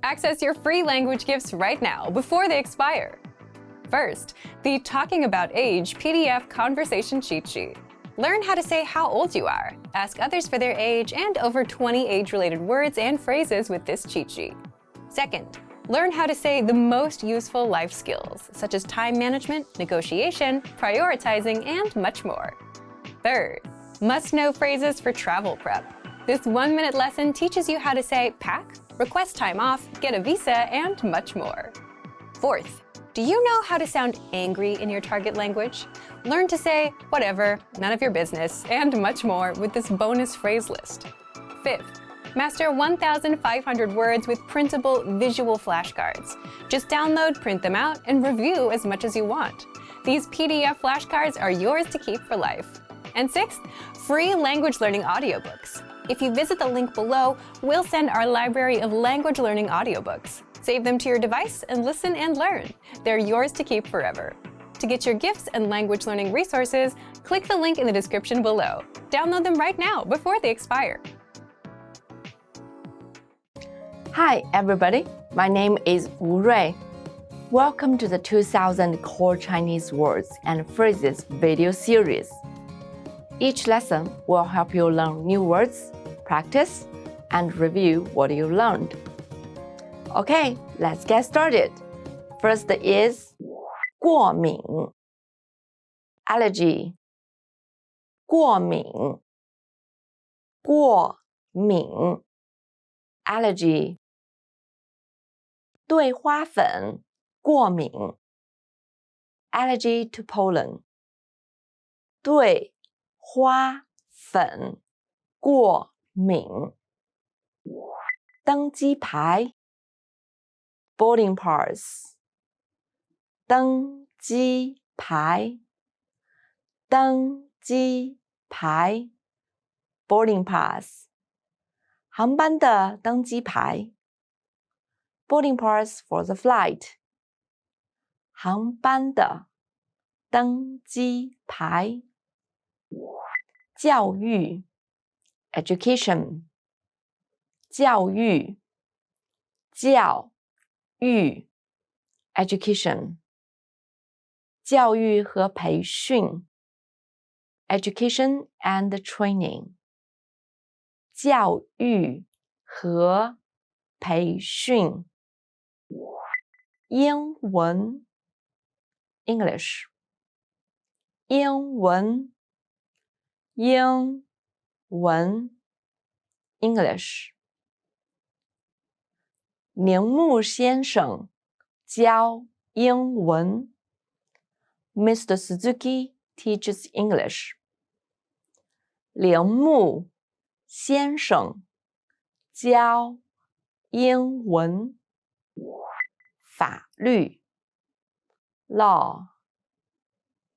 Access your free language gifts right now before they expire. First, the Talking About Age PDF Conversation Cheat Sheet. Learn how to say how old you are, ask others for their age, and over 20 age-related words and phrases with this cheat sheet. Second, learn how to say the most useful life skills, such as time management, negotiation, prioritizing, and much more. Third, must-know phrases for travel prep. This 1-minute lesson teaches you how to say pack, request time off, get a visa, and much more. Fourth, do you know how to sound angry in your target language? Learn to say whatever, none of your business, and much more with this bonus phrase list. Fifth, master 1,500 words with printable visual flashcards. Just download, print them out, and review as much as you want. These PDF flashcards are yours to keep for life. And sixth, free language learning audiobooks. If you visit the link below, we'll send our library of language learning audiobooks. Save them to your device and listen and learn. They're yours to keep forever. To get your gifts and language learning resources, click the link in the description below. Download them right now before they expire. Hi, everybody. My name is Wu Rui. Welcome to the 2000 Core Chinese Words and Phrases video series. Each lesson will help you learn new words, practice, and review what you learned. Okay, let's get started. First is 过敏 allergy 过敏 过敏 allergy 对花粉过敏 allergy to pollen 对花粉过敏登机牌 boarding pass 登机牌登机牌 boarding pass 航班的登机牌 boarding pass for the flight 航班的登机牌教育 education 教育教育 education 教育和培训 education and training 教育和培训英文 English 英文英文 English 铃木先生教英文 Mr. Suzuki teaches English 铃木先生教英文法律 law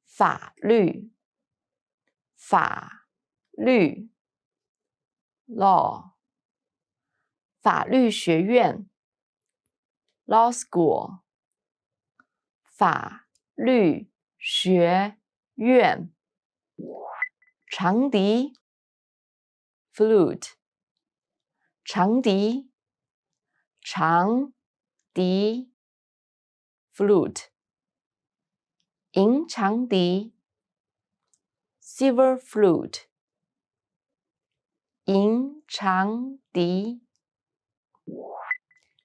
法律法律 law 法律学院 law school 法律学院长笛 flute 长笛长笛 flute 银长笛 silver flute 银长笛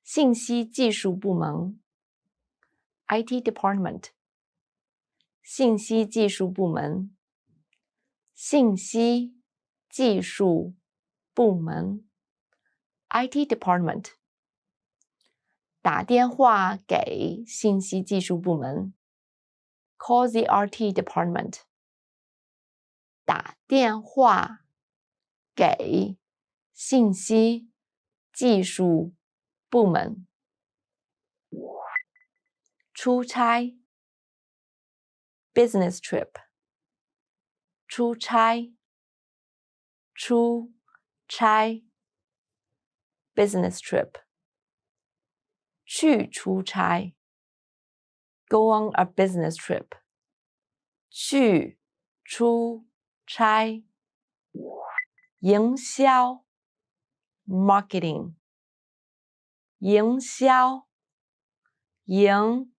信息技术部门 IT department 信息技术部门信息技术部门 IT department 打电话给信息技术部门 Call the RT department 打电话给信息技术部门出差 business trip 出差出差 business trip 去出差 go on a business trip 去出差营销 marketing 营销，营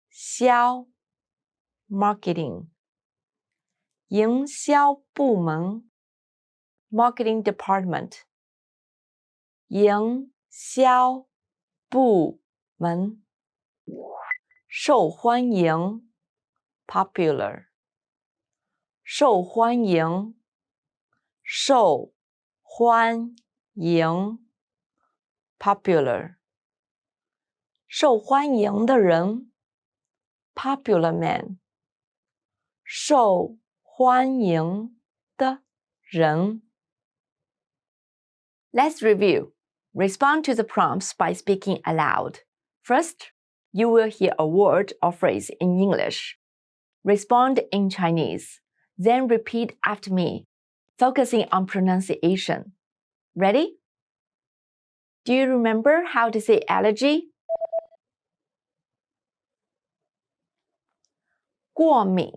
销 marketing， 营销部门 marketing department， 营销部门受欢迎 popular， 受欢迎，受欢迎 popular， 受欢迎的人 popular man， 受欢迎的人。Let's review. Respond to the prompts by speaking aloud. First, you will hear a word or phrase in English. Respond in Chinese. Then repeat after me, focusing on pronunciation. Ready? Do you remember how to say allergy? 过敏，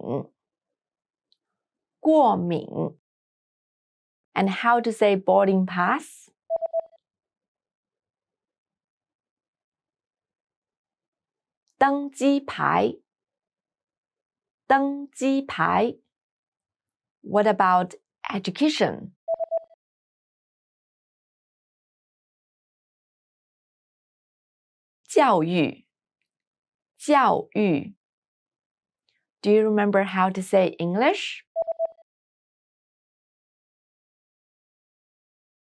过敏。And how to say boarding pass? 登机牌，登机牌。What about education? 教育，教育。Do you remember how to say English?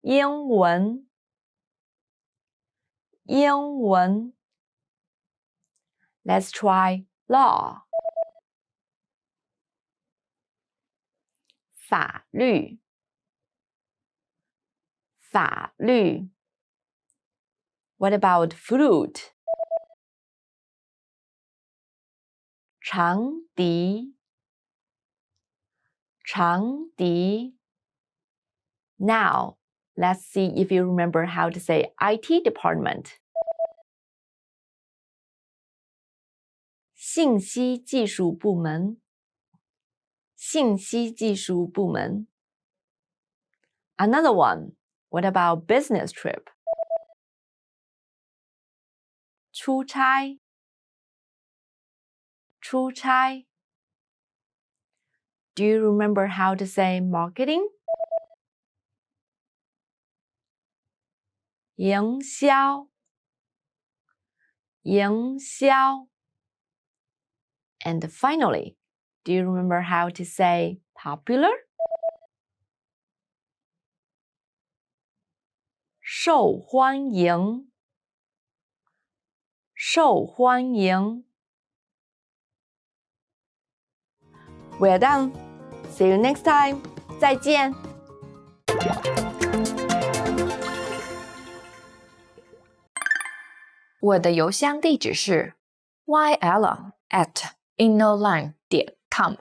英文，英文。Let's try law. 法律，法律。What about flute? 长笛，长笛。Now, let's see if you remember how to say IT department. 信息技术部门，信息技术部门。Another one. What about business trip? 出差，出差。Do you remember how to say marketing? 营销，营销。And finally, do you remember how to say popular? 受欢迎，受欢迎。We're done. See you next time. 再见。我的邮箱地址是 yl@innoline.com。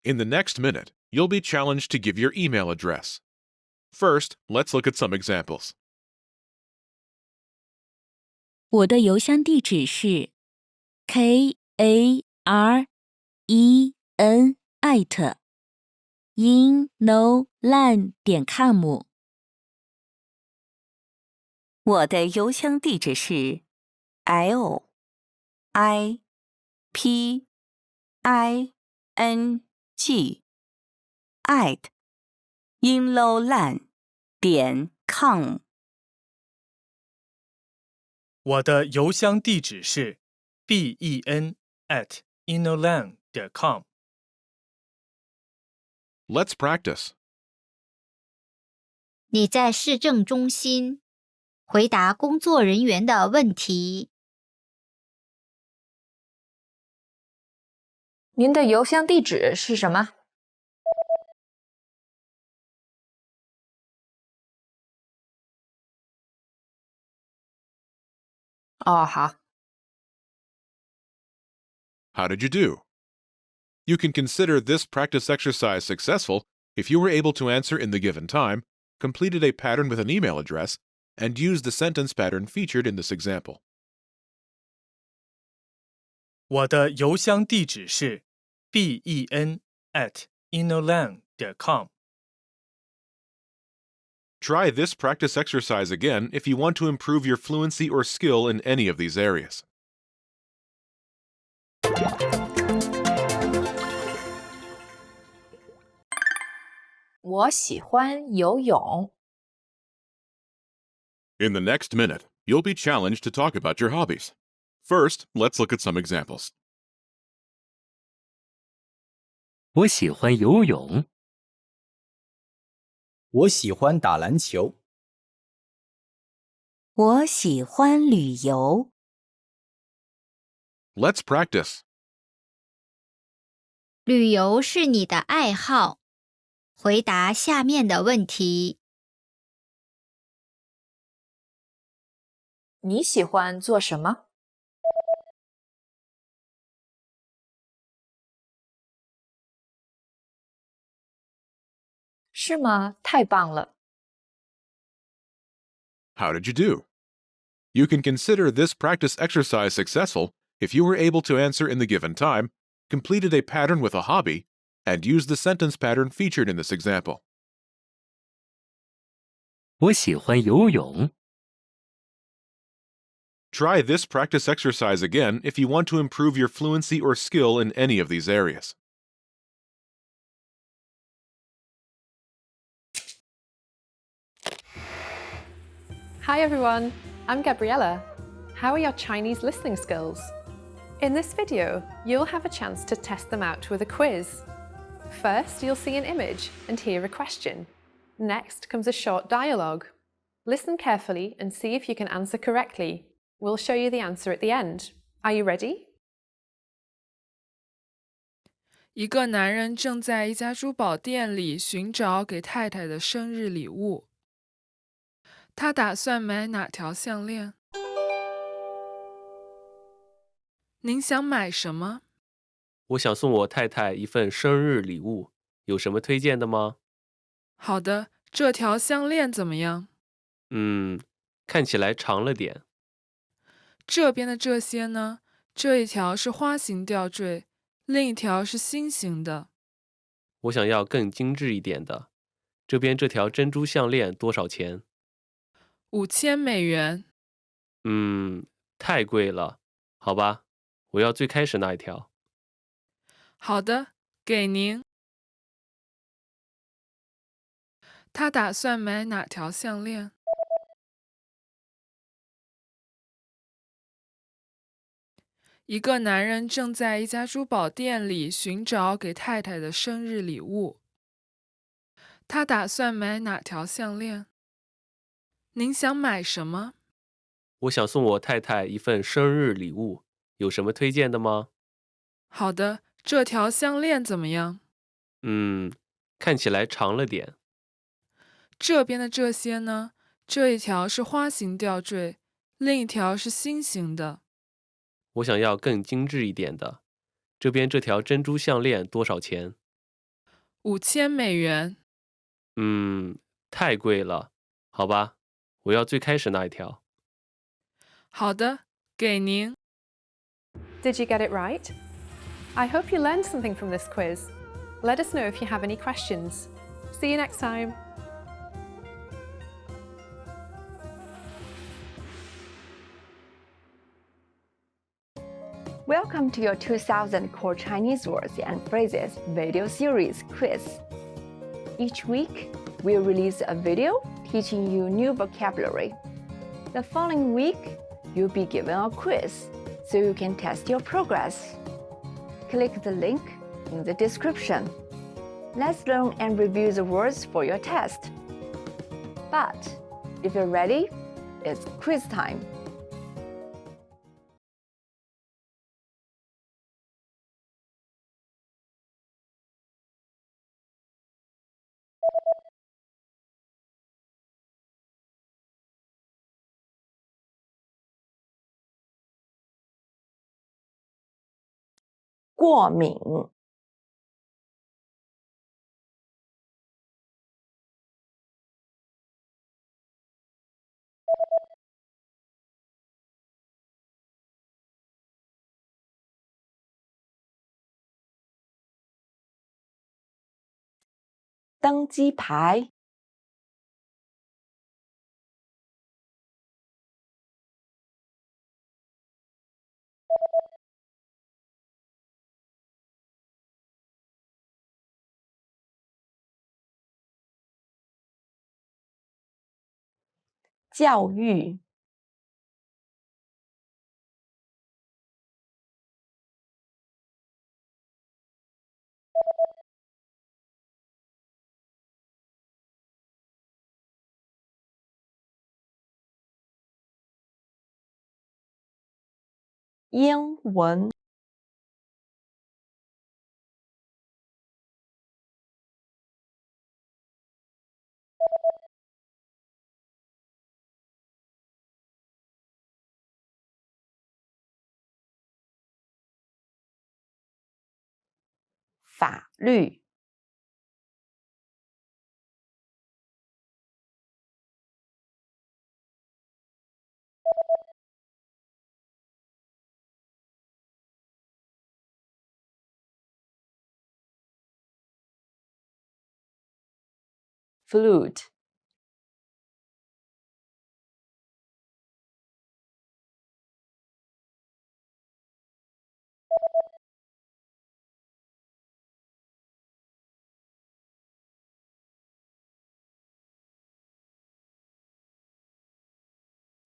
In the next minute, you'll be challenged to give your email address. First, let's look at some examples. 我的邮箱地址是 karen@innoline.com。 我的邮箱地址是 liping@innoline.com。 我的邮箱地址是 ben@innoland.com。 Let's practice. 你在市政中心回答工作人员的问题。您的邮箱地址是什么？哦，好。How did you do? You can consider this practice exercise successful if you were able to answer in the given time, completed a pattern with an email address, and used the sentence pattern featured in this example. 我的邮箱地址是 ben@innoland.com。Try this practice exercise again if you want to improve your fluency or skill in any of these areas. 我喜欢游泳。 In the next minute, you'll be challenged to talk about your hobbies. First, let's look at some examples. 我喜欢游泳。我喜欢打篮球。我喜欢旅游。 Let's practice. 旅游是你的爱好。回答下面的问题。你喜欢做什么？是吗？太棒了！ How did you do? You can consider this practice exercise successful if you were able to answer in the given time, completed a pattern with a hobby, and used the sentence pattern featured in this example. 我喜欢游泳。 Try this practice exercise again if you want to improve your fluency or skill in any of these areas. Hi everyone, I'm Gabriella. How are your Chinese listening skills? In this video, you'll have a chance to test them out with a quiz. First, you'll see an image and hear a question. Next comes a short dialogue. Listen carefully and see if you can answer correctly. We'll show you the answer at the end. Are you ready? 一个男人正在一家珠宝店里寻找给太太的生日礼物。他打算买哪条项链？您想买什么？我想送我太太一份生日礼物，有什么推荐的吗？好的，这条项链怎么样？看起来长了点。这边的这些呢？这一条是花形吊坠，另一条是心形的。我想要更精致一点的。这边这条珍珠项链多少钱$5000。太贵了。好吧，我要最开始那一条。好的，给您。他打算买哪条项链？一个男人正在一家珠宝店里寻找给太太的生日礼物。他打算买哪条项链？您想买什么？我想送我太太一份生日礼物，有什么推荐的吗？好的，这条项链怎么样？看起来长了点。这边的这些呢？这一条是花形吊坠，另一条是心形的。我想要更精致一点的。这边这条珍珠项链多少钱$5000。太贵了。好吧，我要最开始那一条。好的，给您。Did you get it right? I hope you learned something from this quiz. Let us know if you have any questions. See you next time. Welcome to your 2000 Core Chinese Words and Phrases video series quiz. Each week, we'll release a video teaching you new vocabulary. The following week, you'll be given a quiz so you can test your progress. Click the link in the description. Let's learn and review the words for your test. But if you're ready, it's quiz time. "过敏" "登机牌"教育英文法律flute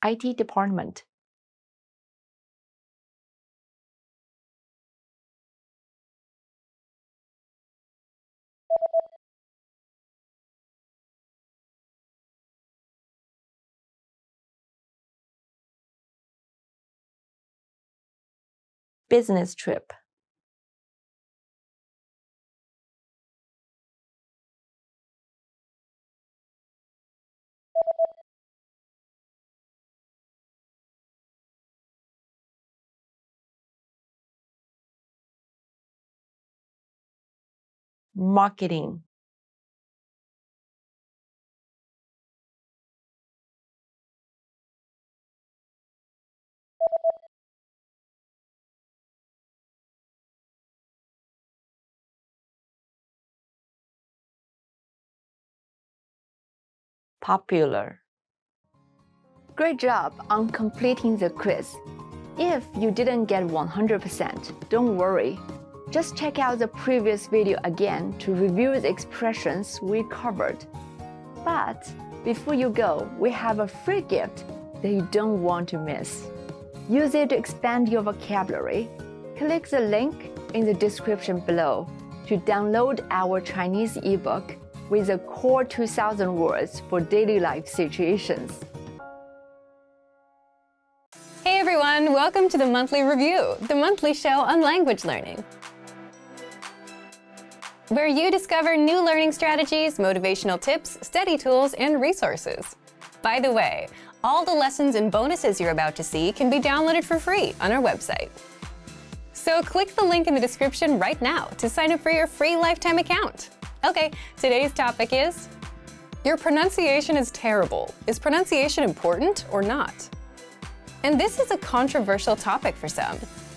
IT department business trip marketing popular. Great job on completing the quiz. If you didn't get 100%, don't worry. Just check out the previous video again to review the expressions we covered. But before you go, we have a free gift that you don't want to miss. Use it to expand your vocabulary. Click the link in the description below to download our Chinese ebook with the core 2000 words for daily life situations. Hey everyone, welcome to the Monthly Review, the monthly show on language learning, where you discover new learning strategies, motivational tips, study tools, and resources. By the way, all the lessons and bonuses you're about to see can be downloaded for free on our website. So click the link in the description right now to sign up for your free lifetime account. Okay, today's topic is: your pronunciation is terrible. Is pronunciation important or not? And this is a controversial topic for some.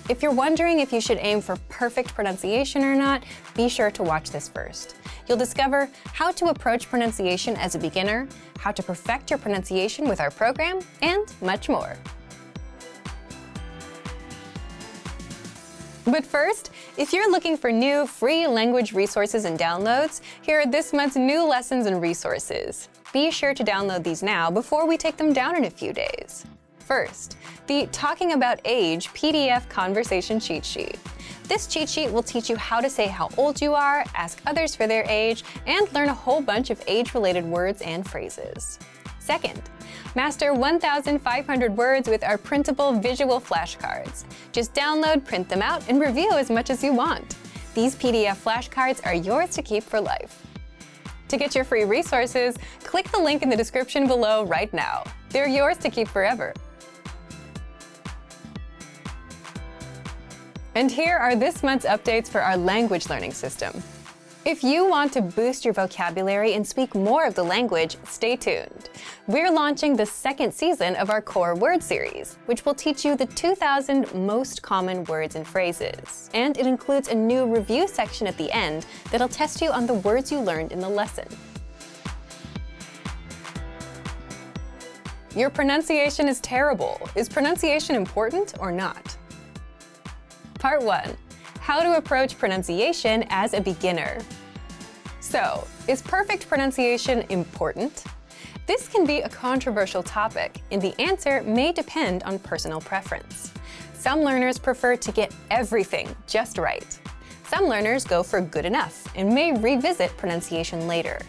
If you're wondering if you should aim for perfect pronunciation or not, be sure to watch this first. You'll discover how to approach pronunciation as a beginner, how to perfect your pronunciation with our program, and much more. But first, if you're looking for new free language resources and downloads, here are this month's new lessons and resources. Be sure to download these now before we take them down in a few days. First, the Talking About Age PDF Conversation Cheat Sheet. This cheat sheet will teach you how to say how old you are, ask others for their age, and learn a whole bunch of age-related words and phrases. Second, master 1,500 words with our printable visual flashcards. Just download, print them out, and review as much as you want. These PDF flashcards are yours to keep for life. To get your free resources, click the link in the description below right now. They're yours to keep forever. And here are this month's updates for our language learning system. If you want to boost your vocabulary and speak more of the language, stay tuned. We're launching the second season of our Core Word series, which will teach you the 2,000 most common words and phrases. And it includes a new review section at the end that'll test you on the words you learned in the lesson. Your pronunciation is terrible. Is pronunciation important or not? Part 1. How to approach pronunciation as a beginner. So, is perfect pronunciation important? This can be a controversial topic, and the answer may depend on personal preference. Some learners prefer to get everything just right. Some learners go for good enough and may revisit pronunciation later.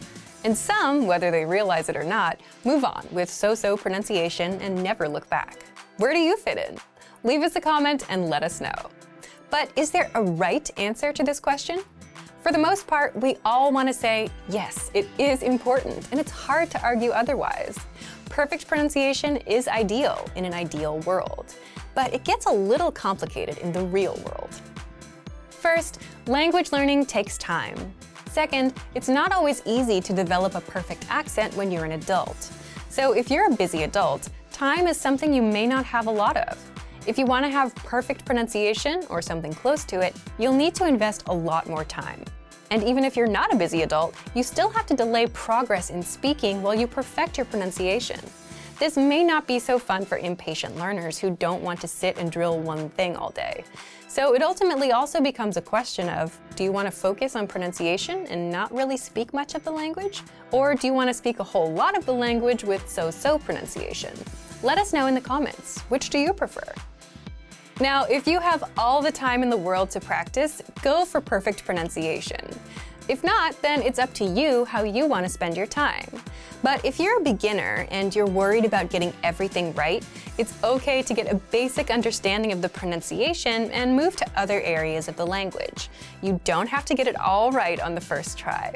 And some, whether they realize it or not, move on with so-so pronunciation and never look back. Where do you fit in? Leave us a comment and let us know. But is there a right answer to this question? For the most part, we all want to say, yes, it is important, and it's hard to argue otherwise. Perfect pronunciation is ideal in an ideal world, but it gets a little complicated in the real world. First, language learning takes time. Second, it's not always easy to develop a perfect accent when you're an adult. So if you're a busy adult, time is something you may not have a lot of. If you want to have perfect pronunciation or something close to it, you'll need to invest a lot more time. And even if you're not a busy adult, you still have to delay progress in speaking while you perfect your pronunciation. This may not be so fun for impatient learners who don't want to sit and drill one thing all day. So it ultimately also becomes a question of, do you want to focus on pronunciation and not really speak much of the language? Or do you want to speak a whole lot of the language with so-so pronunciation? Let us know in the comments. Which do you prefer? Now, if you have all the time in the world to practice, go for perfect pronunciation. If not, then it's up to you how you want to spend your time. But if you're a beginner and you're worried about getting everything right, it's okay to get a basic understanding of the pronunciation and move to other areas of the language. You don't have to get it all right on the first try.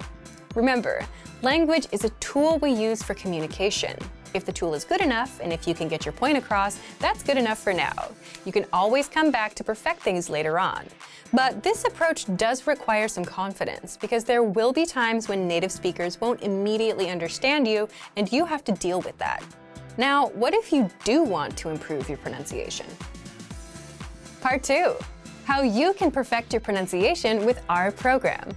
Remember, language is a tool we use for communication. If the tool is good enough, and if you can get your point across, that's good enough for now. You can always come back to perfect things later on. But this approach does require some confidence, because there will be times when native speakers won't immediately understand you, and you have to deal with that. Now, what if you do want to improve your pronunciation? Part 2. How you can perfect your pronunciation with our program.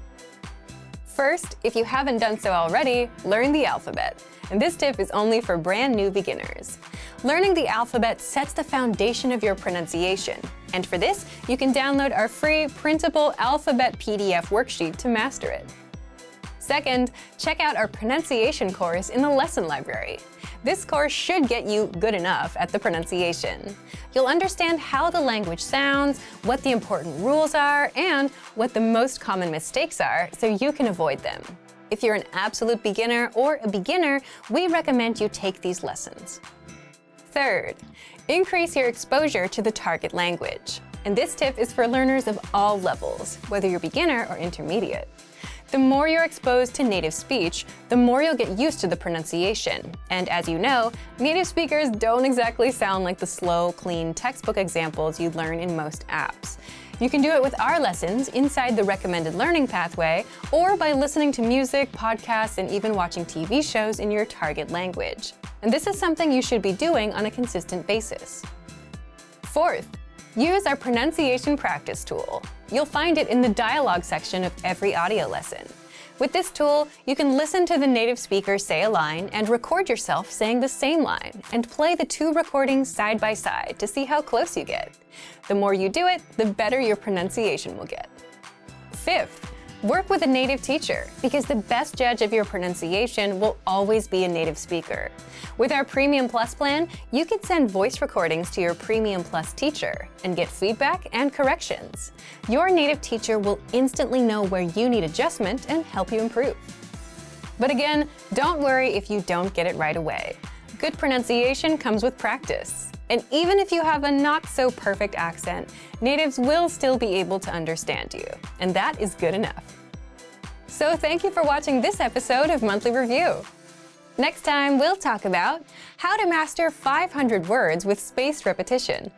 First, if you haven't done so already, learn the alphabet. And this tip is only for brand new beginners. Learning the alphabet sets the foundation of your pronunciation. And for this, you can download our free printable alphabet PDF worksheet to master it. Second, check out our pronunciation course in the lesson library. This course should get you good enough at the pronunciation. You'll understand how the language sounds, what the important rules are, and what the most common mistakes are, so you can avoid them. If you're an absolute beginner or a beginner, we recommend you take these lessons. Third, increase your exposure to the target language. And this tip is for learners of all levels, whether you're beginner or intermediate. The more you're exposed to native speech, the more you'll get used to the pronunciation. And as you know, native speakers don't exactly sound like the slow, clean textbook examples you'd learn in most apps. You can do it with our lessons inside the recommended learning pathway, or by listening to music, podcasts, and even watching TV shows in your target language. And this is something you should be doing on a consistent basis. Fourth, use our pronunciation practice tool. You'll find it in the dialogue section of every audio lesson. With this tool, you can listen to the native speaker say a line and record yourself saying the same line, and play the two recordings side by side to see how close you get. The more you do it, the better your pronunciation will get. Fifth, work with a native teacher, because the best judge of your pronunciation will always be a native speaker. With our Premium Plus plan, you can send voice recordings to your Premium Plus teacher and get feedback and corrections. Your native teacher will instantly know where you need adjustment and help you improve. But again, don't worry if you don't get it right away. Good pronunciation comes with practice. And even if you have a not-so-perfect accent, natives will still be able to understand you, and that is good enough. So thank you for watching this episode of Monthly Review. Next time, we'll talk about how to master 500 words with spaced repetition.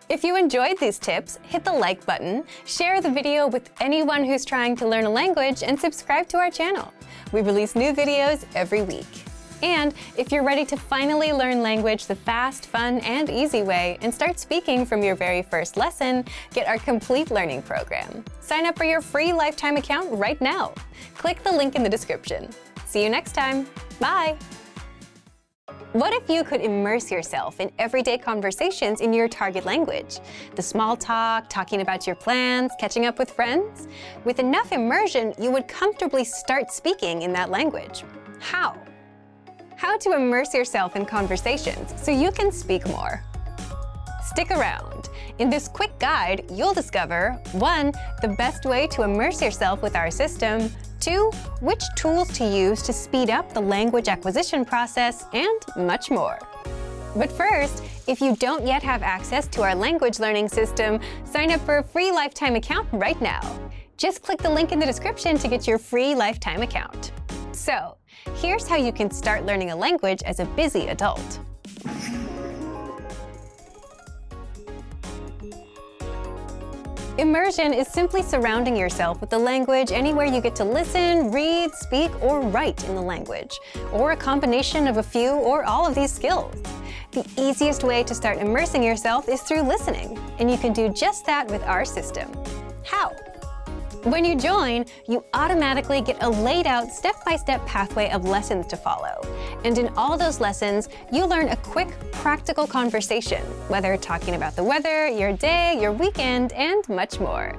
If you enjoyed these tips, hit the like button, share the video with anyone who's trying to learn a language, and subscribe to our channel. We release new videos every week. And if you're ready to finally learn language the fast, fun, and easy way and start speaking from your very first lesson, get our complete learning program. Sign up for your free lifetime account right now. Click the link in the description. See you next time. Bye! What if you could immerse yourself in everyday conversations in your target language? The small talk, talking about your plans, catching up with friends? With enough immersion, you would comfortably start speaking in that language. How? how to immerse yourself in conversations so you can speak more. Stick around. In this quick guide, you'll discover 1. The best way to immerse yourself with our system, 2. Which tools to use to speed up the language acquisition process, and much more. But first, if you don't yet have access to our language learning system, sign up for a free lifetime account right now. Just click the link in the description to get your free lifetime account. So, here's how you can start learning a language as a busy adult. Immersion is simply surrounding yourself with the language anywhere you get to listen, read, speak, or write in the language, or a combination of a few or all of these skills. The easiest way to start immersing yourself is through listening, and you can do just that with our system. How? When you join, you automatically get a laid-out step-by-step pathway of lessons to follow. And in all those lessons, you learn a quick, practical conversation, whether talking about the weather, your day, your weekend, and much more.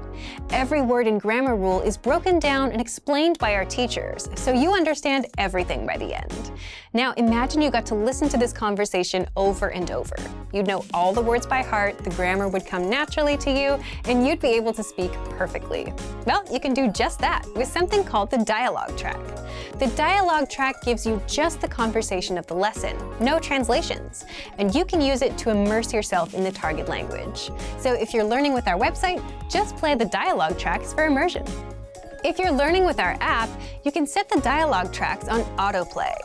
Every word and grammar rule is broken down and explained by our teachers, so you understand everything by the end. Now imagine you got to listen to this conversation over and over. You'd know all the words by heart, the grammar would come naturally to you, and you'd be able to speak perfectly. Well, you can do just that with something called the dialogue track. The dialogue track gives you just the conversation of the lesson, no translations, and you can use it to immerse yourself in the target language. So if you're learning with our website, just play the dialogue tracks for immersion. If you're learning with our app, you can set the dialogue tracks on autoplay.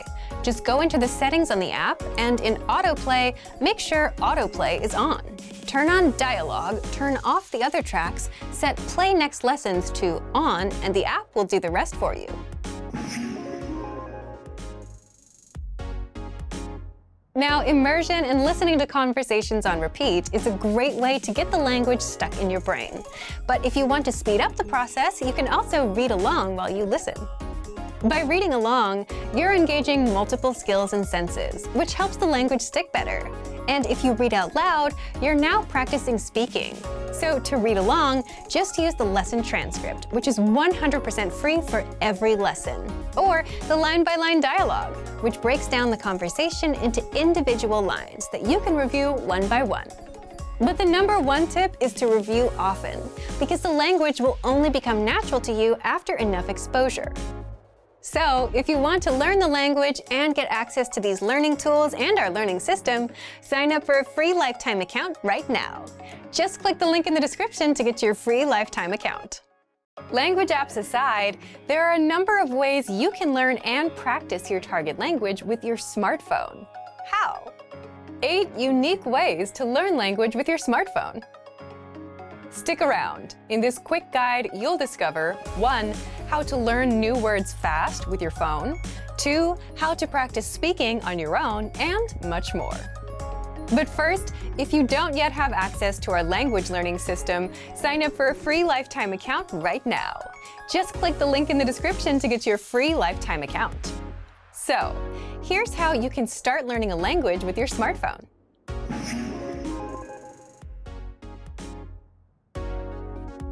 Just go into the settings on the app, and in autoplay, make sure autoplay is on. Turn on dialogue, turn off the other tracks, set play next lessons to on, and the app will do the rest for you. Now, immersion and listening to conversations on repeat is a great way to get the language stuck in your brain. But if you want to speed up the process, you can also read along while you listen. By reading along, you're engaging multiple skills and senses, which helps the language stick better. And if you read out loud, you're now practicing speaking. So to read along, just use the lesson transcript, which is 100% free for every lesson. Or the line-by-line dialogue, which breaks down the conversation into individual lines that you can review one by one. But the #1 tip is to review often, because the language will only become natural to you after enough exposure. So, if you want to learn the language and get access to these learning tools and our learning system, sign up for a free lifetime account right now. Just click the link in the description to get your free lifetime account. Language apps aside, there are a number of ways you can learn and practice your target language with your smartphone. How? 8 unique ways to learn language with your smartphone. Stick around. In this quick guide, you'll discover 1. How to learn new words fast with your phone, 2. How to practice speaking on your own, and much more. But first, if you don't yet have access to our language learning system, sign up for a free lifetime account right now. Just click the link in the description to get your free lifetime account. So, here's how you can start learning a language with your smartphone.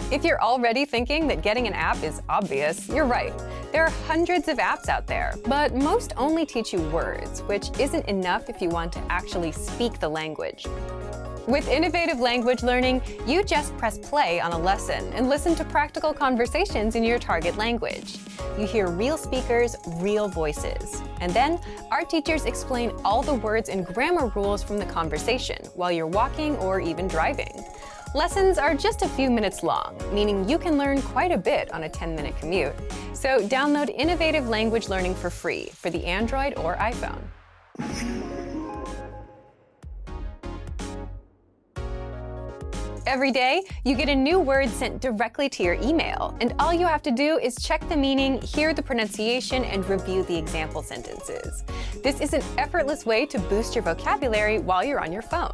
If you're already thinking that getting an app is obvious, you're right. There are hundreds of apps out there, but most only teach you words, which isn't enough if you want to actually speak the language. With innovative language learning, you just press play on a lesson and listen to practical conversations in your target language. You hear real speakers, real voices. And then, our teachers explain all the words and grammar rules from the conversation while you're walking or even driving. Lessons are just a few minutes long, meaning you can learn quite a bit on a 10-minute commute. So download innovative language learning for free for the Android or iPhone. Every day, you get a new word sent directly to your email, and all you have to do is check the meaning, hear the pronunciation, and review the example sentences. This is an effortless way to boost your vocabulary while you're on your phone.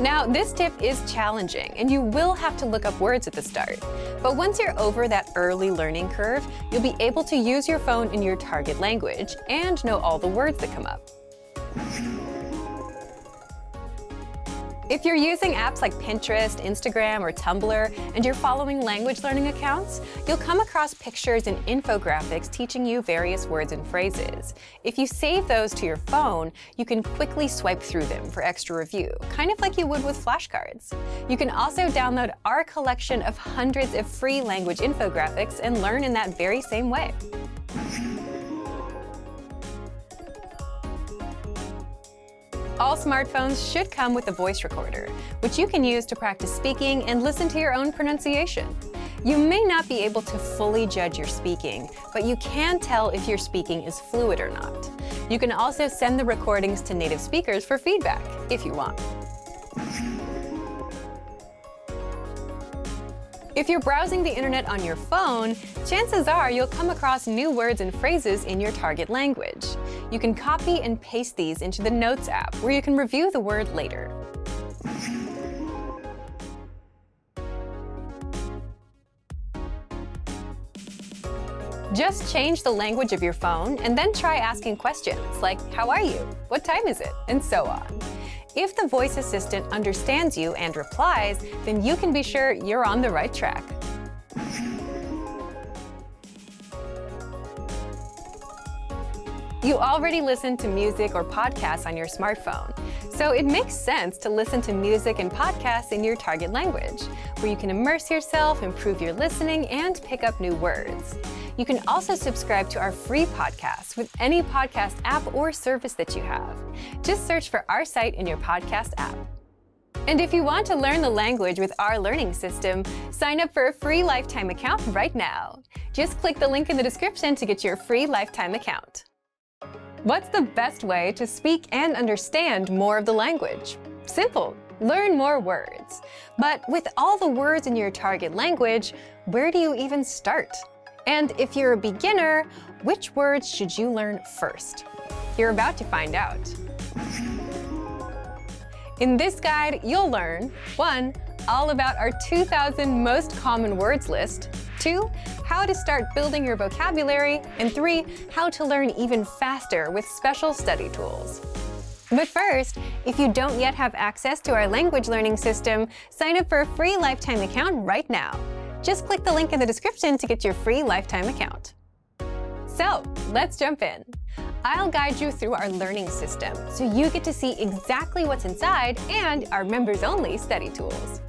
Now, this tip is challenging, and you will have to look up words at the start. But once you're over that early learning curve, you'll be able to use your phone in your target language and know all the words that come up. If you're using apps like Pinterest, Instagram, or Tumblr, and you're following language learning accounts, you'll come across pictures and infographics teaching you various words and phrases. If you save those to your phone, you can quickly swipe through them for extra review, kind of like you would with flashcards. You can also download our collection of hundreds of free language infographics and learn in that very same way. All smartphones should come with a voice recorder, which you can use to practice speaking and listen to your own pronunciation. You may not be able to fully judge your speaking, but you can tell if your speaking is fluid or not. You can also send the recordings to native speakers for feedback, if you want. If you're browsing the internet on your phone, chances are you'll come across new words and phrases in your target language. You can copy and paste these into the Notes app, where you can review the word later. Just change the language of your phone and then try asking questions like, "How are you? What time is it?" and so on. If the voice assistant understands you and replies, then you can be sure you're on the right track. You already listen to music or podcasts on your smartphone, so it makes sense to listen to music and podcasts in your target language, where you can immerse yourself, improve your listening, and pick up new words. You can also subscribe to our free podcasts with any podcast app or service that you have. Just search for our site in your podcast app. And if you want to learn the language with our learning system, sign up for a free lifetime account right now. Just click the link in the description to get your free lifetime account. What's the best way to speak and understand more of the language? Simple. Learn more words. But with all the words in your target language, where do you even start? And if you're a beginner, which words should you learn first? You're about to find out. In this guide, you'll learn 1. All about our 2,000 most common words list, 2. How to start building your vocabulary, and 3. How to learn even faster with special study tools. But first, if you don't yet have access to our language learning system, sign up for a free lifetime account right now. Just click the link in the description to get your free lifetime account. So, let's jump in. I'll guide you through our learning system so you get to see exactly what's inside and our members-only study tools.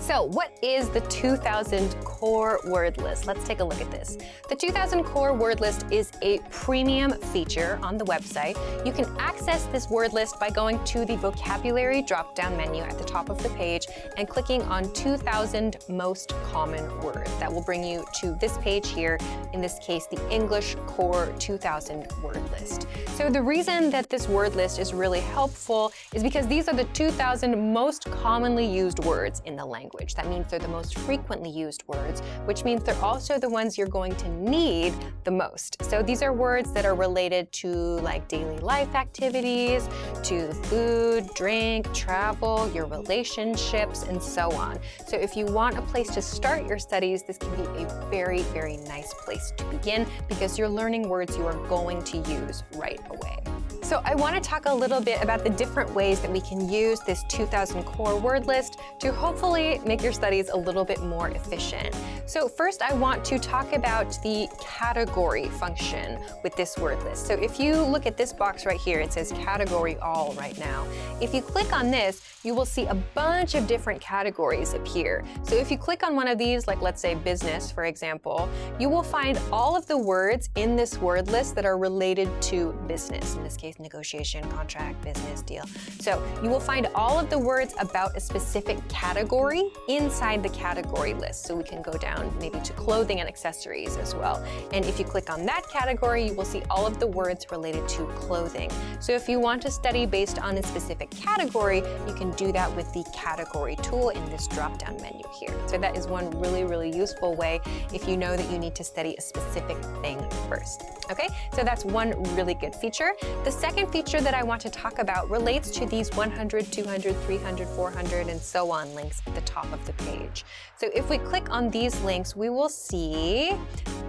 So what is the 2,000 core word list? Let's take a look at this. The 2,000 core word list is a premium feature on the website. You can access this word list by going to the vocabulary drop-down menu at the top of the page and clicking on 2,000 most common words. That will bring you to this page here, in this case, the English Core 2,000 word list. So the reason that this word list is really helpful is because these are the 2,000 most commonly used words in the language. That means they're the most frequently used words, which means they're also the ones you're going to need the most. So these are words that are related to like daily life activities, to food, drink, travel, your relationships, and so on. So if you want a place to start your studies, this can be a very, very nice place to begin because you're learning words you are going to use right away. So I want to talk a little bit about the different ways that we can use this 2,000 core word list to hopefully make your studies a little bit more efficient. So first, I want to talk about the category function with this word list. So if you look at this box right here, it says category all right now. If you click on this, you will see a bunch of different categories appear. So if you click on one of these, like let's say business, for example, you will find all of the words in this word list that are related to business. In this case, negotiation, contract, business, deal. So you will find all of the words about a specific category inside the category list. So we can go down maybe to clothing and accessories as well. And if you click on that category, you will see all of the words related to clothing. So if you want to study based on a specific category, you can do that with the category tool in this drop-down menu here. So that is one really, really useful way if you know that you need to study a specific thing first. Okay, so that's one really good feature. The second feature that I want to talk about relates to these 100, 200, 300, 400, and so on links at the top of the page. So if we click on these links, we will see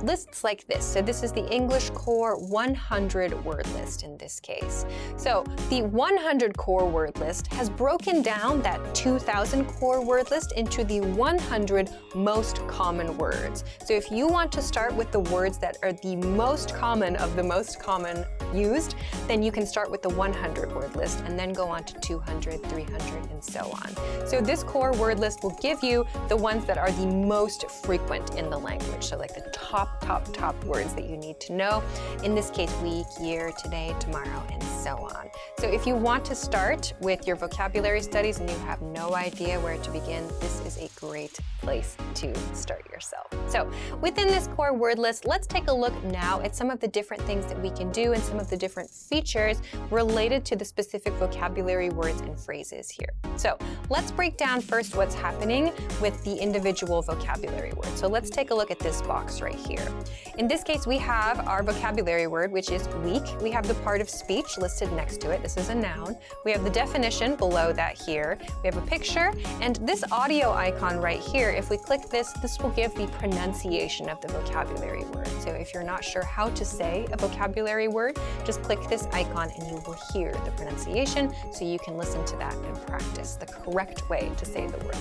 lists like this. So this is the English Core 100 word list in this case. So the 100 core word list has broken down that 2000 core word list into the 100 most common words. So if you want to start with the words that are the most common of the most common used, then you can start with the 100 word list and then go on to 200, 300, and so on. So this core word list will give you the ones that are the most frequent in the language. So like the top words that you need to know. In this case, week, year, today, tomorrow, and so on. So if you want to start with your vocabulary studies and you have no idea where to begin, this is a great place to start yourself. So within this core word list, let's take a look now at some of the different things that we can do and some of the different features related to the specific vocabulary words and phrases here. So let's break down first what's happening with the individual vocabulary words. So let's take a look at this box right here. In this case, we have our vocabulary word, which is week. We have the part of speech listed next to it. This is a noun. We have the definition below that here. We have a picture, and this audio icon right here, if we click this, this will give the pronunciation of the vocabulary word. So if you're not sure how to say a vocabulary word, just click this icon and you will hear the pronunciation, so you can listen to that and practice the correct way to say the word.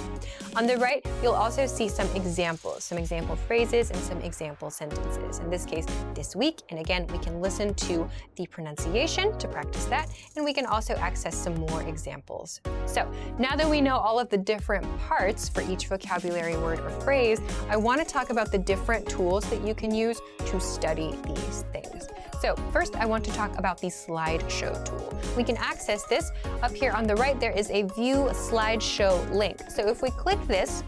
On the right, you'll also see some examples, some example phrases and some example sentences. In this case, this week, and again, we can listen to the pronunciation to practice that, and we can also access some more examples. So now that we know all of the different parts for each vocabulary word or phrase, I want to talk about the different tools that you can use to study these things. So first, I want to talk about the slideshow tool. We can access this. Up here on the right, there is a View Slideshow link. So if we click this,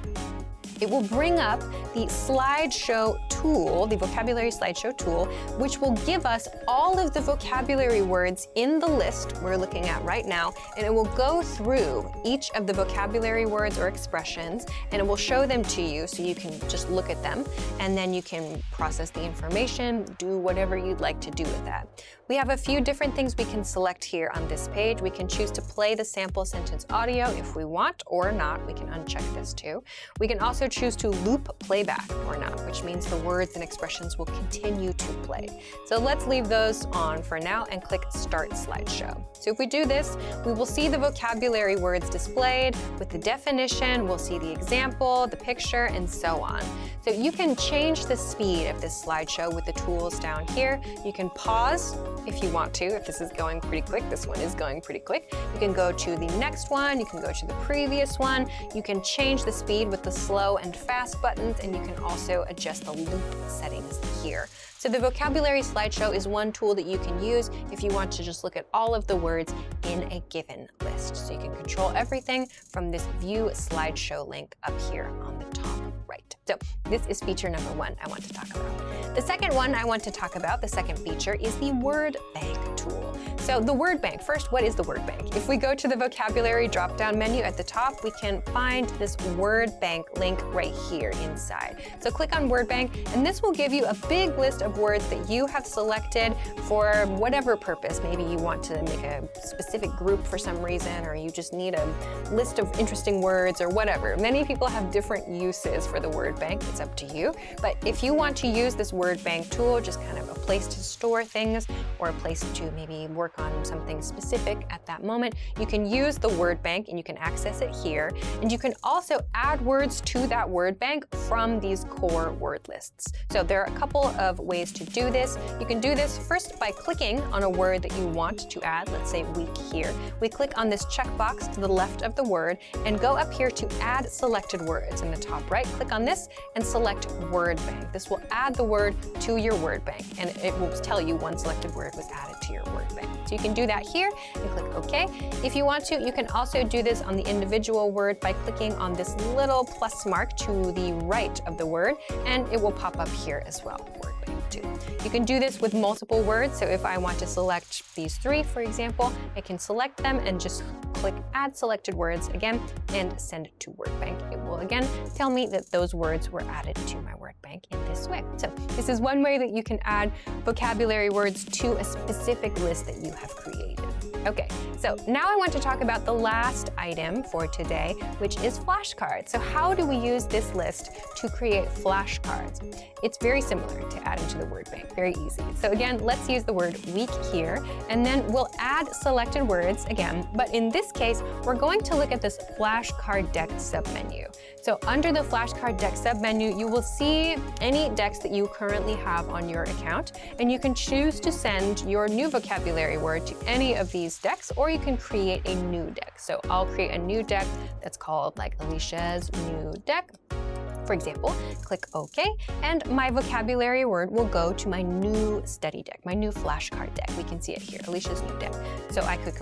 it will bring up the slideshow tool, the vocabulary slideshow tool, which will give us all of the vocabulary words in the list we're looking at right now, and it will go through each of the vocabulary words or expressions, and it will show them to you so you can just look at them, and then you can process the information, do whatever you'd like to do with that. We have a few different things we can select here on this page. We can choose to play the sample sentence audio if we want or not. We can uncheck this too. We can also choose to loop playback or not, which means the words and expressions will continue to play. So let's leave those on for now and click Start Slideshow. So if we do this, we will see the vocabulary words displayed with the definition, we'll see the example, the picture, and so on. So you can change the speed of this slideshow with the tools down here. You can pause if you want to, if this is going pretty quick. This one is going pretty quick. You can go to the next one, you can go to the previous one. You can change the speed with the slow and fast buttons, and you can also adjust the loop settings here. So the vocabulary slideshow is one tool that you can use if you want to just look at all of the words in a given list. So you can control everything from this View Slideshow link up here on the top right. So this is feature number one I want to talk about. The second one I want to talk about, the second feature, is the word bank tool. So the word bank, first, what is the word bank? If we go to the vocabulary drop-down menu at the top, we can find this word bank link right here inside. So click on word bank, and this will give you a big list of words that you have selected for whatever purpose. Maybe you want to make a specific group for some reason, or you just need a list of interesting words or whatever. Many people have different uses for the word bank. It's up to you. But if you want to use this word bank tool, just kind of a place to store things or a place to maybe work on something specific at that moment, you can use the word bank and you can access it here. And you can also add words to that word bank from these core word lists. So there are a couple of ways to do this. You can do this first by clicking on a word that you want to add, let's say week here. We click on this checkbox to the left of the word and go up here to add selected words. In the top right, click on this and select word bank. This will add the word to your word bank, and it will tell you one selected word was added to your word bank. So you can do that here and click OK. If you want to, you can also do this on the individual word by clicking on this little plus mark to the right of the word, and it will pop up here as well. Word bank too. You can do this with multiple words. So if I want to select these three, for example, I can select them and just click Add Selected Words again and send it to word bank. It will again tell me that those words were added to my word bank in this way. So this is one way that you can add vocabulary words to a specific list that you have created. Okay, so now I want to talk about the last item for today, which is flashcards. So how do we use this list to create flashcards? It's very similar to adding to the word bank, very easy. So again, let's use the word week here, and then we'll add selected words again, but in this case, we're going to look at this flashcard deck submenu. So under the flashcard deck submenu, you will see any decks that you currently have on your account, and you can choose to send your new vocabulary word to any of these decks, or you can create a new deck. So I'll create a new deck that's called like Alicia's new deck. For example, click OK, and my vocabulary word will go to my new study deck, my new flashcard deck. We can see it here, Alicia's new deck. So I could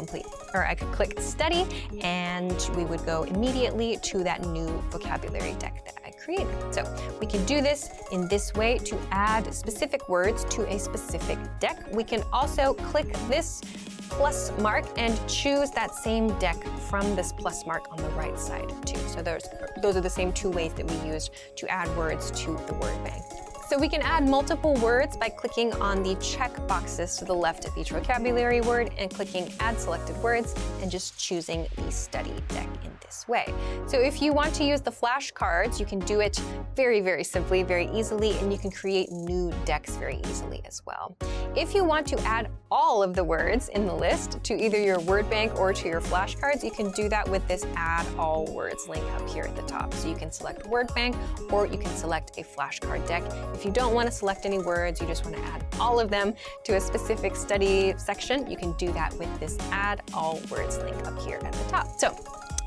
click study, and we would go immediately to that new vocabulary deck that I created. So we can do this in this way to add specific words to a specific deck. We can also click this plus mark and choose that same deck from this plus mark on the right side too. So those are the same two ways that we used to add words to the word bank. So we can add multiple words by clicking on the check boxes to the left of each vocabulary word and clicking add selected words and just choosing the study deck in this way. So if you want to use the flashcards, you can do it very, very simply, very easily, and you can create new decks very easily as well. If you want to add all of the words in the list to either your word bank or to your flashcards, you can do that with this add all words link up here at the top. So you can select word bank or you can select a flashcard deck. If you don't want to select any words, you just want to add all of them to a specific study section, you can do that with this add all words link up here at the top. So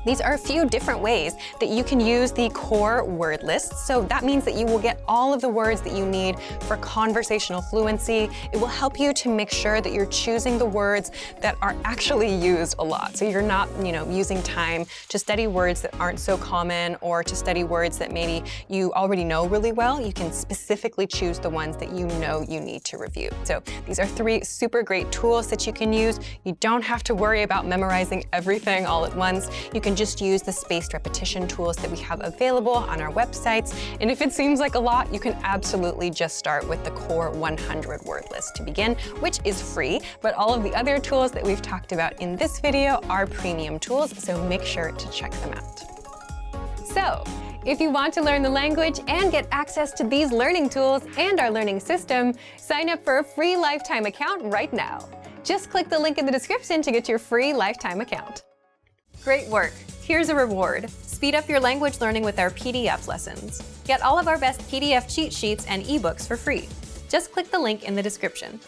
these are a few different ways that you can use the core word list. So that means that you will get all of the words that you need for conversational fluency. It will help you to make sure that you're choosing the words that are actually used a lot. So you're not, using time to study words that aren't so common or to study words that maybe you already know really well. You can specifically choose the ones that you know you need to review. So these are 3 super great tools that you can use. You don't have to worry about memorizing everything all at once. You can just use the spaced repetition tools that we have available on our websites. And if it seems like a lot, you can absolutely just start with the core 100 word list to begin, which is free. But all of the other tools that we've talked about in this video are premium tools, so make sure to check them out. So, if you want to learn the language and get access to these learning tools and our learning system, sign up for a free lifetime account right now. Just click the link in the description to get your free lifetime account. Great work! Here's a reward. Speed up your language learning with our PDF lessons. Get all of our best PDF cheat sheets and ebooks for free. Just click the link in the description.